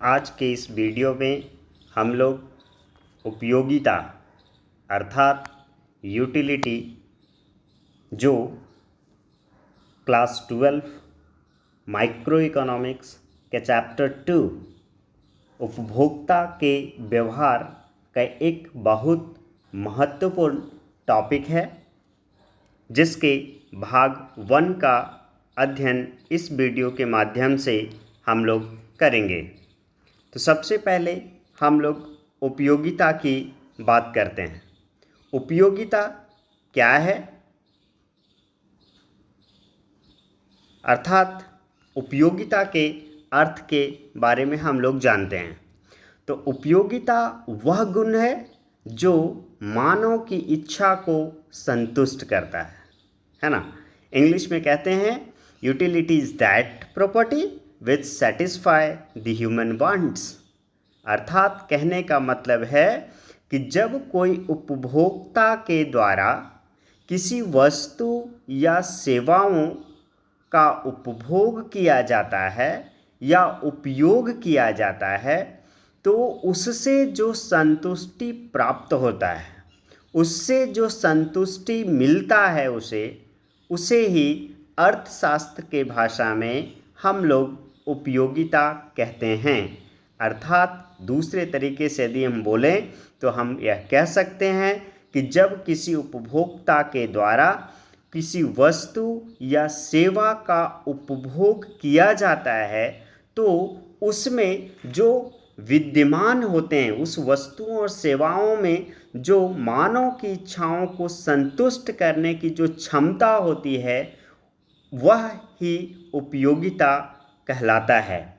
आज के इस वीडियो में हम लोग उपयोगिता अर्थात यूटिलिटी जो क्लास 12 माइक्रो इकोनॉमिक्स के चैप्टर 2 उपभोक्ता के व्यवहार का एक बहुत महत्वपूर्ण टॉपिक है, जिसके भाग 1 का अध्ययन इस वीडियो के माध्यम से हम लोग करेंगे। तो सबसे पहले हम लोग उपयोगिता की बात करते हैं। उपयोगिता क्या है, अर्थात उपयोगिता के अर्थ के बारे में हम लोग जानते हैं। तो उपयोगिता वह गुण है जो मानव की इच्छा को संतुष्ट करता है ना। इंग्लिश में कहते हैं utility is that property which satisfy the human wants. अर्थात कहने का मतलब है कि जब कोई उपभोक्ता के द्वारा किसी वस्तु या सेवाओं का उपभोग किया जाता है या उपयोग किया जाता है, तो उससे जो संतुष्टि प्राप्त होता है, उससे जो संतुष्टि मिलता है, उसे ही अर्थशास्त्र के भाषा में हम लोग उपयोगिता कहते हैं। अर्थात दूसरे तरीके से यदि हम बोलें तो हम यह कह सकते हैं कि जब किसी उपभोक्ता के द्वारा किसी वस्तु या सेवा का उपभोग किया जाता है, तो उसमें जो विद्यमान होते हैं, उस वस्तुओं और सेवाओं में जो मानव की इच्छाओं को संतुष्ट करने की जो क्षमता होती है, वह ही उपयोगिता कहलाता है।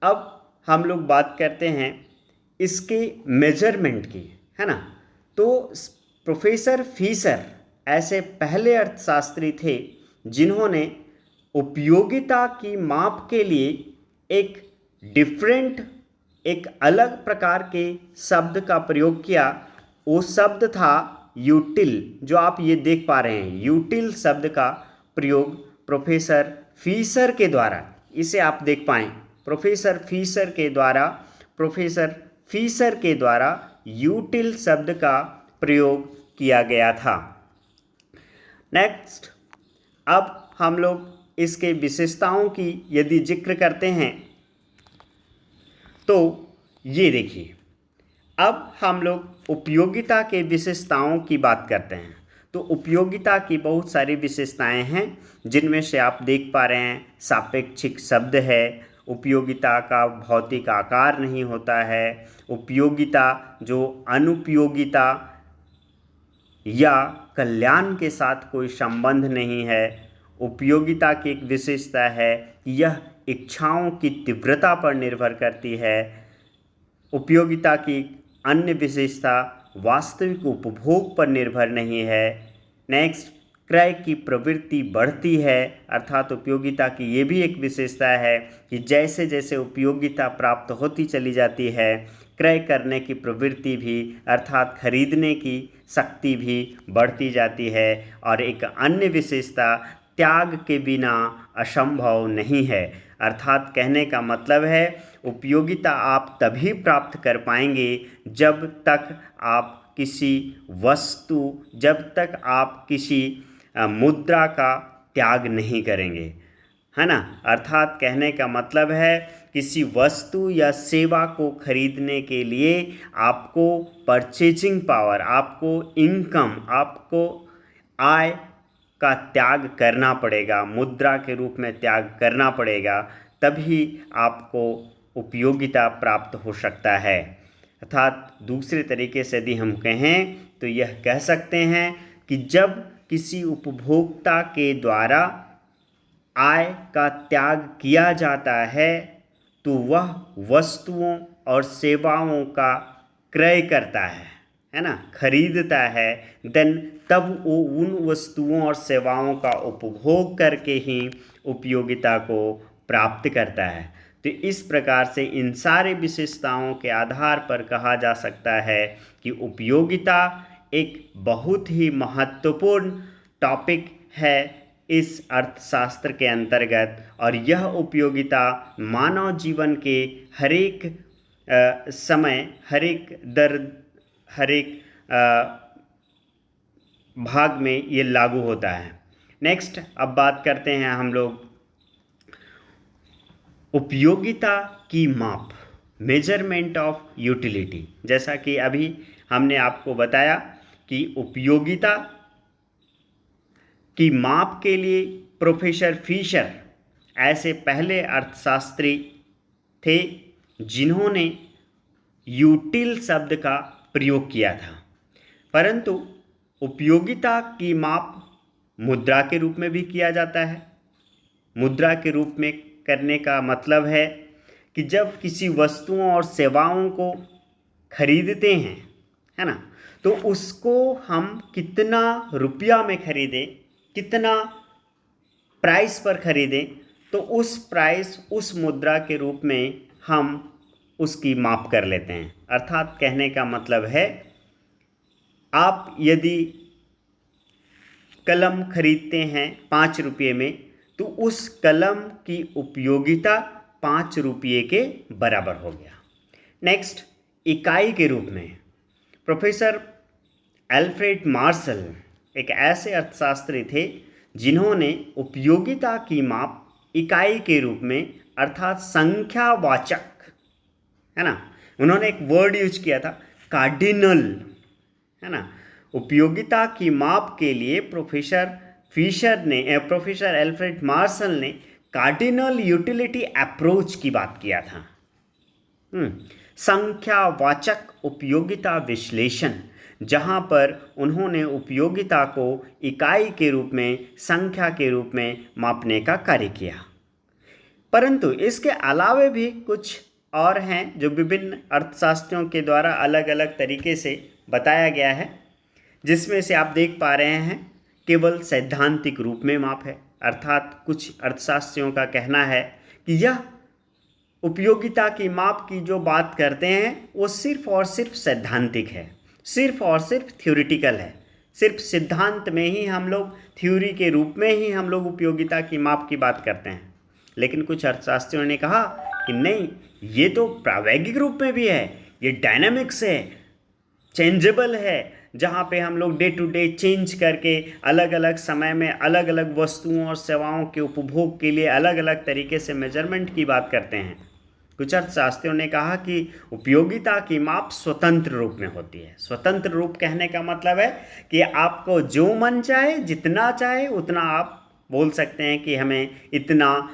अब हम लोग बात करते हैं इसके मेजरमेंट की, है ना। तो प्रोफेसर फीसर ऐसे पहले अर्थशास्त्री थे जिन्होंने उपयोगिता की माप के लिए एक अलग प्रकार के शब्द का प्रयोग किया। वो शब्द था यूटिल, जो आप ये देख पा रहे हैं। यूटिल शब्द का प्रयोग प्रोफेसर फीसर के द्वारा, इसे आप देख पाएं, प्रोफेसर फीसर के द्वारा यूटिल शब्द का प्रयोग किया गया था। नेक्स्ट, अब हम लोग इसके विशेषताओं की यदि जिक्र करते हैं तो ये देखिए, अब हम लोग उपयोगिता के विशेषताओं की बात करते हैं। तो उपयोगिता की बहुत सारी विशेषताएं हैं, जिनमें से आप देख पा रहे हैं सापेक्षिक शब्द है, उपयोगिता का भौतिक आकार नहीं होता है, उपयोगिता जो अनुपयोगिता या कल्याण के साथ कोई संबंध नहीं है। उपयोगिता की एक विशेषता है कि यह इच्छाओं की तीव्रता पर निर्भर करती है। उपयोगिता की अन्य विशेषता वास्तविक उपभोग पर निर्भर नहीं है। नेक्स्ट, क्रय की प्रवृत्ति बढ़ती है, अर्थात उपयोगिता की ये भी एक विशेषता है कि जैसे जैसे उपयोगिता प्राप्त होती चली जाती है, क्रय करने की प्रवृत्ति भी अर्थात खरीदने की शक्ति भी बढ़ती जाती है। और एक अन्य विशेषता त्याग के बिना असंभव नहीं है। अर्थात कहने का मतलब है उपयोगिता आप तभी प्राप्त कर पाएंगे जब तक आप किसी मुद्रा का त्याग नहीं करेंगे, है ना। अर्थात कहने का मतलब है किसी वस्तु या सेवा को खरीदने के लिए आपको परचेजिंग पावर, आपको इनकम, आपको आय का त्याग करना पड़ेगा, मुद्रा के रूप में त्याग करना पड़ेगा, तभी आपको उपयोगिता प्राप्त हो सकता है। अर्थात दूसरे तरीके से यदि हम कहें तो यह कह सकते हैं कि जब किसी उपभोक्ता के द्वारा आय का त्याग किया जाता है, तो वह वस्तुओं और सेवाओं का क्रय करता है ना, खरीदता है। तब वो उन वस्तुओं और सेवाओं का उपभोग करके ही उपयोगिता को प्राप्त करता है। तो इस प्रकार से इन सारे विशेषताओं के आधार पर कहा जा सकता है कि उपयोगिता एक बहुत ही महत्वपूर्ण टॉपिक है इस अर्थशास्त्र के अंतर्गत, और यह उपयोगिता मानव जीवन के हरेक समय, हरेक भाग में ये लागू होता है। नेक्स्ट, अब बात करते हैं हम लोग उपयोगिता की माप, मेजरमेंट ऑफ यूटिलिटी। जैसा कि अभी हमने आपको बताया कि उपयोगिता की माप के लिए प्रोफेसर फिशर ऐसे पहले अर्थशास्त्री थे जिन्होंने यूटिल शब्द का प्रयोग किया था। परंतु उपयोगिता की माप मुद्रा के रूप में भी किया जाता है। मुद्रा के रूप में करने का मतलब है कि जब किसी वस्तुओं और सेवाओं को खरीदते हैं, है ना, तो उसको हम कितना रुपया में खरीदें, कितना प्राइस पर खरीदें, तो उस प्राइस, उस मुद्रा के रूप में हम उसकी माप कर लेते हैं। अर्थात कहने का मतलब है, आप यदि कलम खरीदते हैं 5 रुपये में, तो उस कलम की उपयोगिता 5 रुपये के बराबर हो गया। नेक्स्ट, इकाई के रूप में प्रोफेसर एल्फ्रेड मार्शल एक ऐसे अर्थशास्त्री थे जिन्होंने उपयोगिता की माप इकाई के रूप में, अर्थात संख्यावाचक, है ना, उन्होंने एक वर्ड यूज किया था, कार्डिनल, है ना। उपयोगिता की माप के लिए प्रोफेसर एल्फ्रेड मार्शल ने कार्डिनल यूटिलिटी अप्रोच की बात किया था। संख्यावाचक उपयोगिता विश्लेषण, जहां पर उन्होंने उपयोगिता को इकाई के रूप में, संख्या के रूप में मापने का कार्य किया। परंतु इसके अलावे भी कुछ और हैं जो विभिन्न अर्थशास्त्रियों के द्वारा अलग अलग तरीके से बताया गया है, जिसमें से आप देख पा रहे हैं केवल सैद्धांतिक रूप में माप है। अर्थात कुछ अर्थशास्त्रियों का कहना है कि यह उपयोगिता की माप की जो बात करते हैं वो सिर्फ और सिर्फ सैद्धांतिक है, सिर्फ और सिर्फ थ्योरेटिकल है, सिर्फ सिद्धांत में ही हम लोग, थ्योरी के रूप में ही हम लोग उपयोगिता की माप की बात करते हैं। लेकिन कुछ अर्थशास्त्रियों ने कहा कि नहीं, ये तो प्रायोगिक रूप में भी है, ये डायनामिक्स है, चेंजेबल है, जहाँ पे हम लोग डे टू डे चेंज करके अलग अलग समय में अलग अलग वस्तुओं और सेवाओं के उपभोग के लिए अलग अलग तरीके से मेजरमेंट की बात करते हैं। कुछ अर्थशास्त्रियों ने कहा कि उपयोगिता की माप स्वतंत्र रूप में होती है। स्वतंत्र रूप कहने का मतलब है कि आपको जो मन चाहे, जितना चाहे उतना आप बोल सकते हैं कि हमें इतना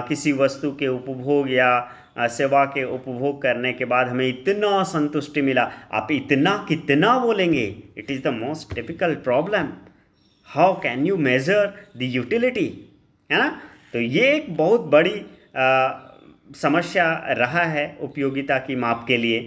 किसी वस्तु के उपभोग या सेवा के उपभोग करने के बाद हमें इतना संतुष्टि मिला। आप इतना कितना बोलेंगे? It is the most difficult problem. How can you measure the utility, है ना। तो ये एक बहुत बड़ी समस्या रहा है उपयोगिता की माप के लिए।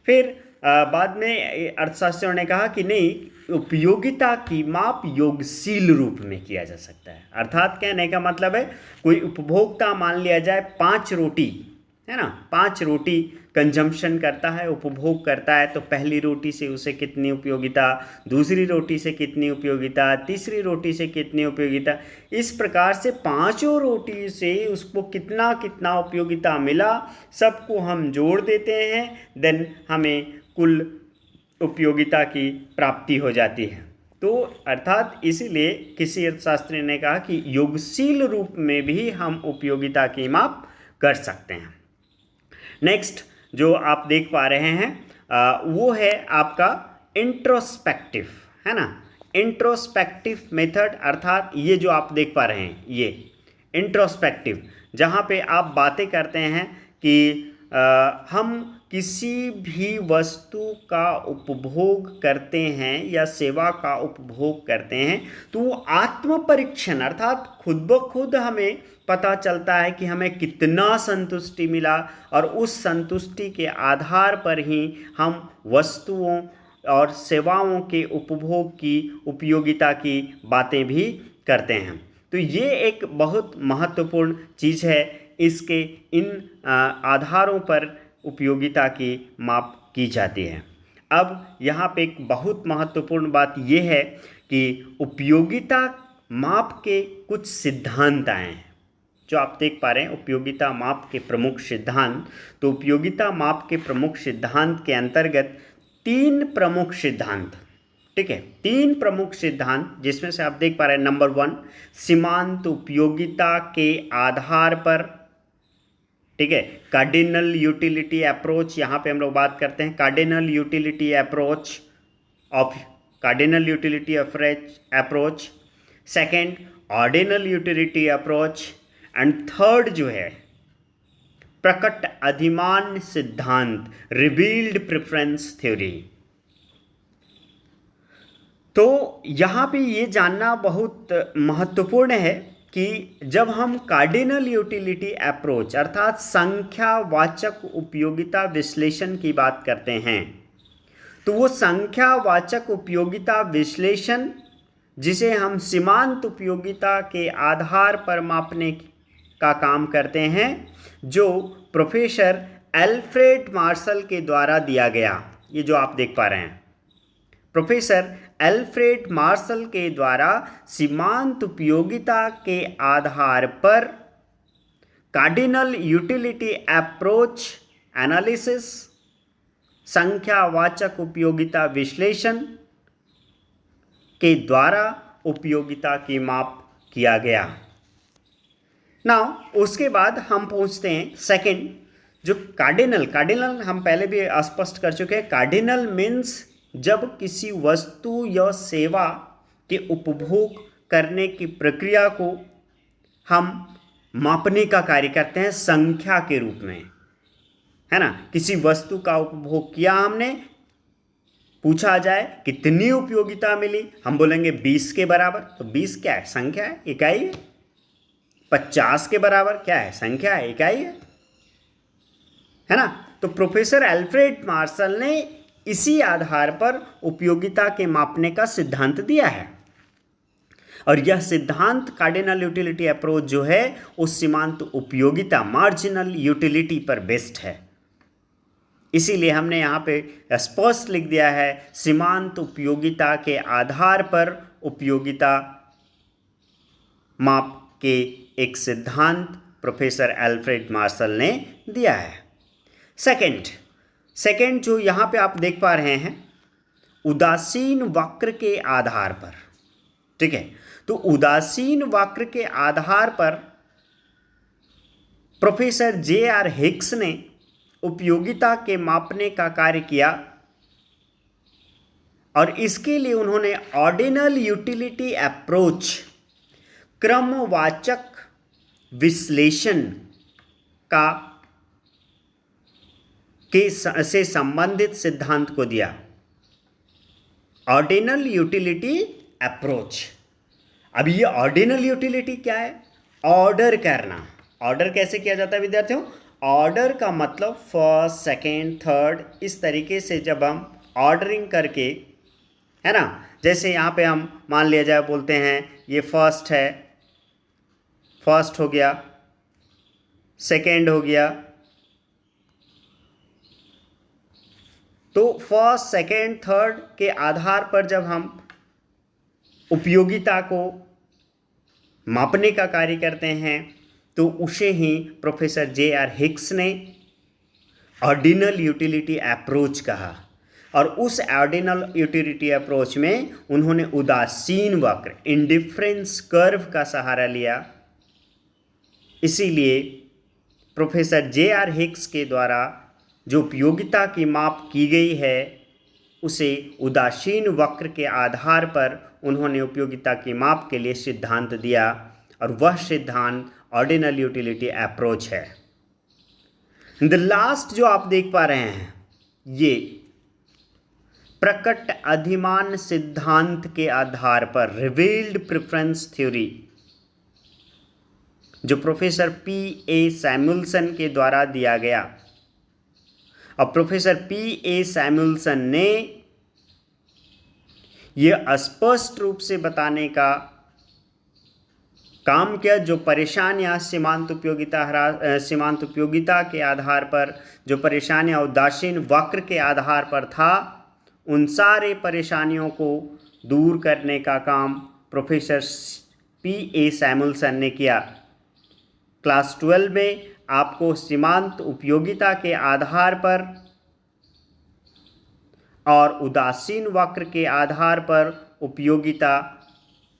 फिर बाद में अर्थशास्त्रियों ने कहा कि नहीं, उपयोगिता की माप योगशील रूप में किया जा सकता है। अर्थात कहने का मतलब है, कोई उपभोक्ता मान लिया जाए 5 रोटी, है ना, 5 रोटी कंजम्पशन करता है, उपभोग करता है, तो पहली रोटी से उसे कितनी उपयोगिता, दूसरी रोटी से कितनी उपयोगिता, तीसरी रोटी से कितनी उपयोगिता, इस प्रकार से 5 रोटी से उसको कितना कितना उपयोगिता मिला, सबको हम जोड़ देते हैं, देन हमें कुल उपयोगिता की प्राप्ति हो जाती है। तो अर्थात इसीलिए किसी अर्थशास्त्री ने कहा कि योगशील रूप में भी हम उपयोगिता की माप कर सकते हैं। नेक्स्ट जो आप देख पा रहे हैं वो है आपका इंट्रोस्पेक्टिव, है ना। इंट्रोस्पेक्टिव मेथड, अर्थात ये जो आप देख पा रहे हैं ये इंट्रोस्पेक्टिव, जहाँ पे आप बातें करते हैं कि हम किसी भी वस्तु का उपभोग करते हैं या सेवा का उपभोग करते हैं, तो वो आत्म परीक्षण, अर्थात खुद ब खुद हमें पता चलता है कि हमें कितना संतुष्टि मिला, और उस संतुष्टि के आधार पर ही हम वस्तुओं और सेवाओं के उपभोग की उपयोगिता की बातें भी करते हैं। तो ये एक बहुत महत्वपूर्ण चीज़ है। इसके इन आधारों पर उपयोगिता की माप की जाती है। अब यहाँ पे एक बहुत महत्वपूर्ण बात ये है कि उपयोगिता माप के कुछ सिद्धांत आए हैं जो आप देख पा रहे हैं, उपयोगिता माप के प्रमुख सिद्धांत। तो उपयोगिता माप के प्रमुख सिद्धांत के अंतर्गत 3 प्रमुख सिद्धांत, ठीक है, 3 प्रमुख सिद्धांत, जिसमें से आप देख पा रहे हैं नंबर 1 सीमांत उपयोगिता के आधार पर, ठीक है, कार्डिनल यूटिलिटी अप्रोच, यहाँ पे हम लोग बात करते हैं cardinal utility approach of cardinal utility approach, second ordinal utility approach, and third जो है प्रकट अधिमान सिद्धांत, रिवील्ड प्रेफरेंस थ्योरी। तो यहाँ पे ये जानना बहुत महत्वपूर्ण है कि जब हम कार्डिनल यूटिलिटी अप्रोच अर्थात संख्यावाचक उपयोगिता विश्लेषण की बात करते हैं, तो वो संख्यावाचक उपयोगिता विश्लेषण जिसे हम सीमांत उपयोगिता के आधार पर मापने का काम करते हैं, जो प्रोफेसर एल्फ्रेड मार्शल के द्वारा दिया गया, ये जो आप देख पा रहे हैं, प्रोफेसर एल्फ्रेड मार्शल के द्वारा सीमांत उपयोगिता के आधार पर कार्डिनल यूटिलिटी अप्रोच एनालिसिस, संख्यावाचक उपयोगिता विश्लेषण के द्वारा उपयोगिता की माप किया गया। नाउ उसके बाद हम पहुंचते हैं सेकंड, जो कार्डिनल हम पहले भी स्पष्ट कर चुके हैं। कार्डिनल मीन्स जब किसी वस्तु या सेवा के उपभोग करने की प्रक्रिया को हम मापने का कार्य करते हैं संख्या के रूप में, है ना। किसी वस्तु का उपभोग किया हमने, पूछा जाए कितनी उपयोगिता मिली, हम बोलेंगे 20 के बराबर। तो 20 क्या है? संख्या है, इकाई है। 50 के बराबर क्या है? संख्या है, इकाई है ना। तो प्रोफेसर एल्फ्रेड मार्शल ने इसी आधार पर उपयोगिता के मापने का सिद्धांत दिया है, और यह सिद्धांत कार्डिनल यूटिलिटी अप्रोच जो है उस सीमांत उपयोगिता मार्जिनल यूटिलिटी पर बेस्ड है। इसीलिए हमने यहाँ पे स्पष्ट लिख दिया है, सीमांत उपयोगिता के आधार पर उपयोगिता माप के एक सिद्धांत प्रोफेसर एल्फ्रेड मार्शल ने दिया है। सेकंड जो यहाँ पे आप देख पा रहे हैं, उदासीन वक्र के आधार पर, ठीक है। तो उदासीन वक्र के आधार पर प्रोफेसर J.R. हिक्स ने उपयोगिता के मापने का कार्य किया, और इसके लिए उन्होंने ऑर्डिनल यूटिलिटी अप्रोच, क्रमवाचक विश्लेषण का से संबंधित सिद्धांत को दिया। Ordinal utility approach. अब ये ऑर्डिनल यूटिलिटी क्या है? ऑर्डर करना। ऑर्डर कैसे किया जाता है विद्यार्थियों? ऑर्डर का मतलब फर्स्ट, सेकेंड, थर्ड, इस तरीके से जब हम ऑर्डरिंग करके, है ना, जैसे यहाँ पे हम मान लिया जाए, बोलते हैं ये फर्स्ट है, फर्स्ट हो गया, सेकेंड हो गया, तो फर्स्ट, सेकेंड, थर्ड के आधार पर जब हम उपयोगिता को मापने का कार्य करते हैं, तो उसे ही प्रोफेसर J.R. हिक्स ने ऑर्डिनल यूटिलिटी अप्रोच कहा, और उस ऑर्डिनल यूटिलिटी अप्रोच में उन्होंने उदासीन वक्र, इंडिफरेंस कर्व का सहारा लिया। इसीलिए प्रोफेसर J.R. हिक्स के द्वारा जो उपयोगिता की माप की गई है, उसे उदासीन वक्र के आधार पर उन्होंने उपयोगिता की माप के लिए सिद्धांत दिया, और वह सिद्धांत ऑर्डिनल यूटिलिटी अप्रोच है। द लास्ट जो आप देख पा रहे हैं, ये प्रकट अधिमान सिद्धांत के आधार पर रिवील्ड प्रेफरेंस थ्योरी, जो प्रोफेसर P.A. सैमुअल्सन के द्वारा दिया गया। अब प्रोफेसर P.A. सैमुअल्सन ने यह स्पष्ट रूप से बताने का काम किया, जो परेशानियां सीमांत उपयोगिता के आधार पर, जो परेशानियां उदासीन वक्र के आधार पर था, उन सारे परेशानियों को दूर करने का काम प्रोफेसर P.A. सैमुअल्सन ने किया। क्लास 12 में आपको सीमांत उपयोगिता के आधार पर और उदासीन वक्र के आधार पर उपयोगिता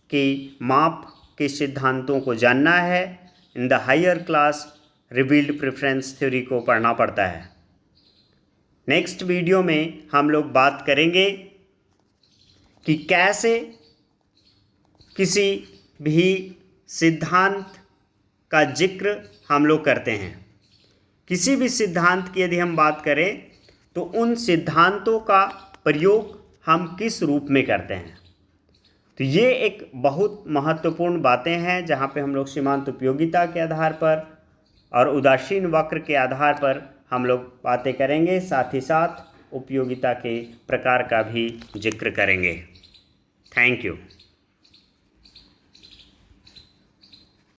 के माप के सिद्धांतों को जानना है। In the higher class revealed preference theory को पढ़ना पड़ता है। नेक्स्ट वीडियो में हम लोग बात करेंगे कि कैसे किसी भी सिद्धांत का जिक्र हम लोग करते हैं। किसी भी सिद्धांत की यदि हम बात करें तो उन सिद्धांतों का प्रयोग हम किस रूप में करते हैं। तो ये एक बहुत महत्वपूर्ण बातें हैं जहाँ पे हम लोग सीमांत उपयोगिता के आधार पर और उदासीन वक्र के आधार पर हम लोग बातें करेंगे, साथ ही साथ उपयोगिता के प्रकार का भी जिक्र करेंगे। Thank you.